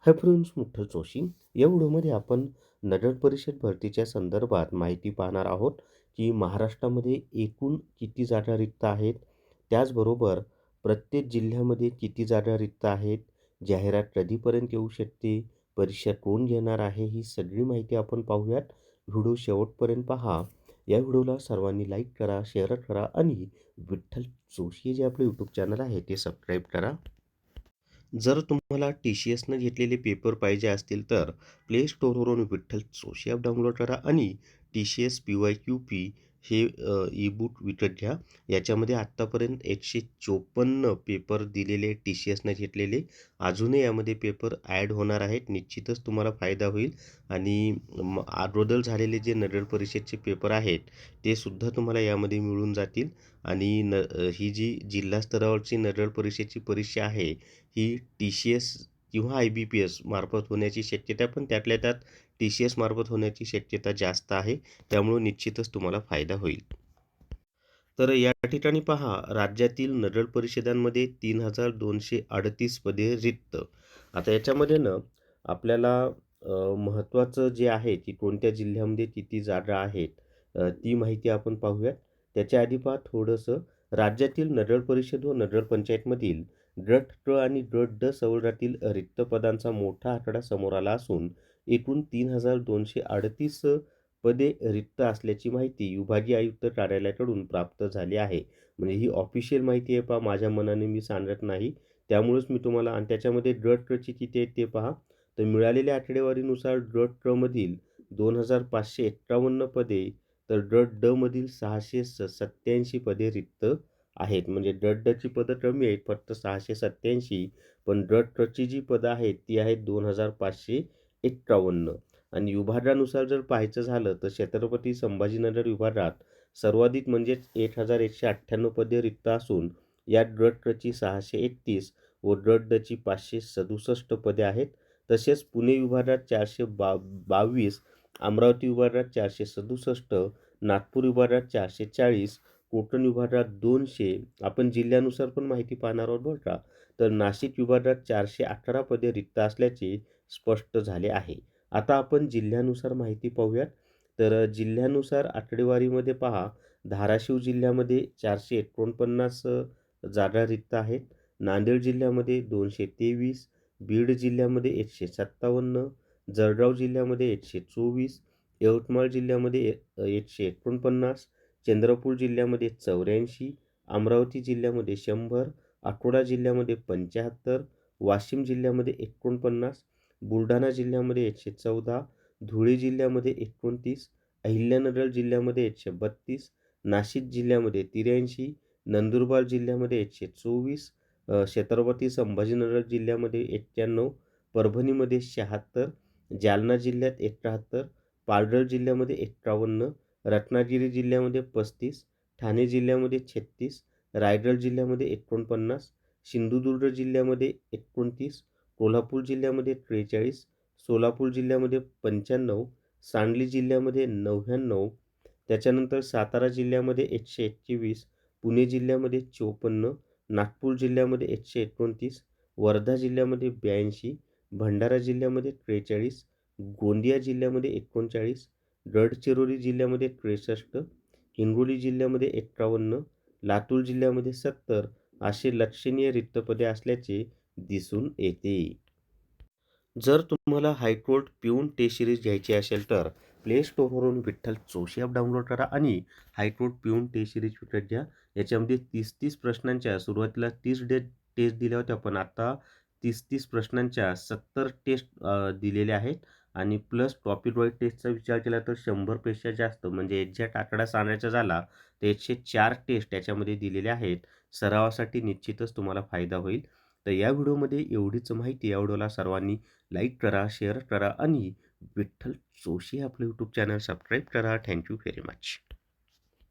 Hi friends, मुठ्ठल Joshi. या व्हिडिओमध्ये आपण नगर परिषद भरतीच्या संदर्भात माहिती पाहणार आहोत की महाराष्ट्रामध्ये एकूण किती जागा रिक्त आहेत, त्याचबरोबर प्रत्येक जिल्ह्यामध्ये किती जागा रिक्त आहेत, जाहिरात कधीपर्यंत येऊ शकते, परीक्षा कोण घेणार आहे, ही सगळी माहिती आपण पाहूयात. व्हिडिओ शेवटपर्यंत पहा. या व्हिडिओला सर्वांनी लाईक करा, शेअर करा आणि विठ्ठल जोशी हे जे आपले यूट्यूब चॅनल आहे ते सबस्क्राईब करा. जर तुम्हाला TCSनं घेतलेले पेपर पाहिजे असतील तर प्ले स्टोअरवरून विठ्ठल जोशी ॲप डाउनलोड करा आणि TCS PYQP हे ई-बुक विकत घ्या. याच्यामध्ये आत्तापर्यंत 154 पेपर दिलेले TCSनं घेतलेले. अजूनही यामध्ये पेपर ॲड होणार आहेत. निश्चितच तुम्हाला फायदा होईल आणि अगोदर झालेले जे नगर परिषदचे पेपर आहेत ते सुद्धा तुम्हाला यामध्ये मिळून जातील. आणि ही जी जिल्हा स्तरावरची नगर परिषदची परीक्षा आहे ही TCS किंवा IBPS मार्फत होण्याची शक्यता आहे, पण त्यातल्या त्यात TCS मार्फत होण्याची शक्यता जास्त आहे. त्यामुळे निश्चितच तुम्हाला फायदा होईल. तर या ठिकाणी पहा, राज्यातील नगर परिषदांमध्ये 3238 पदे रिक्त. आता याच्यामध्ये ना आपल्याला महत्त्वाचं जे आहे की कोणत्या जिल्ह्यामध्ये किती जागा आहेत ती माहिती आपण पाहूयात. त्याच्या आधी पहा थोडंसं, राज्यातील नगर परिषद व नगरपंचायतमधील गट क आणि गट ड सवलगातील रिक्त पदांचा मोठा आकडा समोर आला असून एकूण 3238 पदे रिक्त असल्याची माहिती विभागीय आयुक्त कार्यालयाकडून प्राप्त झाली आहे. म्हणजे ही ऑफिशियल माहिती आहे पहा, माझ्या मनाने मी सांगत नाही. त्यामुळेच मी तुम्हाला, आणि त्याच्यामध्ये गट क ची किती आहेत ते पहा. तर मिळालेल्या आकडेवारीनुसार गट क मधील 2551 पदे, तर गट ड मधील 687 पदे रिक्त आहेत. म्हणजे गट ड ची पदं कमी आहेत, फक्त 687. पण गट क ची जी पदं आहेत ती आहेत 2551. आणि विभागानुसार जर पाहायचं झालं तर छत्रपती संभाजीनगर विभागात सर्वाधिक म्हणजेच 1198 पदे रिक्त असून यात गट क ची 631 व गट ड ची 567 पदे आहेत. तसेच पुणे विभागात 422, अमरावती विभागात 467, नागपूर विभागात 440, कोकण विभागात 200. आपण जिल्ह्यानुसार पण माहिती पाहणार आहोत बरं का. तर नाशिक विभागात 411 पदे रिक्त असल्याचे स्पष्ट झाले आहे. आता आपण जिल्ह्यानुसार माहिती पाहूयात. तर जिल्ह्यानुसार आकडेवारीमध्ये पहा, धाराशिव जिल्ह्यामध्ये 449 जागा रिक्त आहेत. नांदेड जिल्ह्यामध्ये 223, बीड जिल्ह्यामध्ये 157, जळगाव जिल्ह्यामध्ये 124, यवतमाळ जिल्ह्यामध्ये 149, चंद्रपूर जिल्ह्यामध्ये 84, अमरावती जिल्ह्यामध्ये 100, अकोला जिल्ह्यामध्ये 75, वाशिम जिल्ह्यामध्ये 49, बुलढाणा जिल्ह्यामध्ये 114, धुळे जिल्ह्यामध्ये 29, अहिल्यानगर जिल्ह्यामध्ये 132, नाशिक जिल्ह्यामध्ये 83, नंदुरबार जिल्ह्यामध्ये 124, छत्रपती संभाजीनगर जिल्ह्यामध्ये 91, परभणीमध्ये 76, जालना जिल्ह्यात 71, पालघर जिल्ह्यामध्ये 51, रत्नागिरी जिल्ह्यामध्ये 35, ठाणे जिल्ह्यामध्ये 36, रायगड जिल्ह्यामध्ये 49, सिंधुदुर्ग जिल्ह्यामध्ये 29, कोल्हापूर जिल्ह्यामध्ये 43, सोलापूर जिल्ह्यामध्ये 95, सांगली जिल्ह्यामध्ये 99, त्याच्यानंतर सातारा जिल्ह्यामध्ये 121, पुणे जिल्ह्यामध्ये 54, नागपूर जिल्ह्यामध्ये 129, वर्धा जिल्ह्यामध्ये 82, भंडारा जिल्ह्यामध्ये 43, गोंदिया जिल्ह्यामध्ये 39, गडचिरोली जिल्ह्यामध्ये 63, हिंगोली जिल्ह्यामध्ये 51, लातूर जिल्ह्यामध्ये 70 असे लक्षणीय रिक्त पदे असल्याचे दिसून येते. जर तुम्हाला हायकोर्ट पिऊन टेस्ट सिरीज घ्यायची असेल तर प्ले स्टोअरवरून विठ्ठल जोशी ॲप डाउनलोड करा आणि हायकोर्ट पिऊन टेस्ट सिरीज विकत घ्या. याच्यामध्ये 30 प्रश्नांच्या, सुरुवातीला 30 टेस्ट दिल्या होत्या, पण आता 30 प्रश्नांच्या 70 टेस्ट दिलेल्या आहेत. आणि प्लस टॉपिक वाईज टेस्टचा विचार केला तर 100पेक्षा जास्त, म्हणजे एक्झॅक्ट आकडा सांगायचा झाला तर 104 टेस्ट त्याच्यामध्ये दिलेल्या आहेत. सरावासाठी निश्चितच तुम्हाला फायदा होईल. तर या व्हिडिओमध्ये एवढीच माहिती. या व्हिडिओला सर्वांनी लाईक करा, शेअर करा आणि विठ्ठल जोशी आपलं यूट्यूब चॅनल सबस्क्राईब करा. Thank you very much.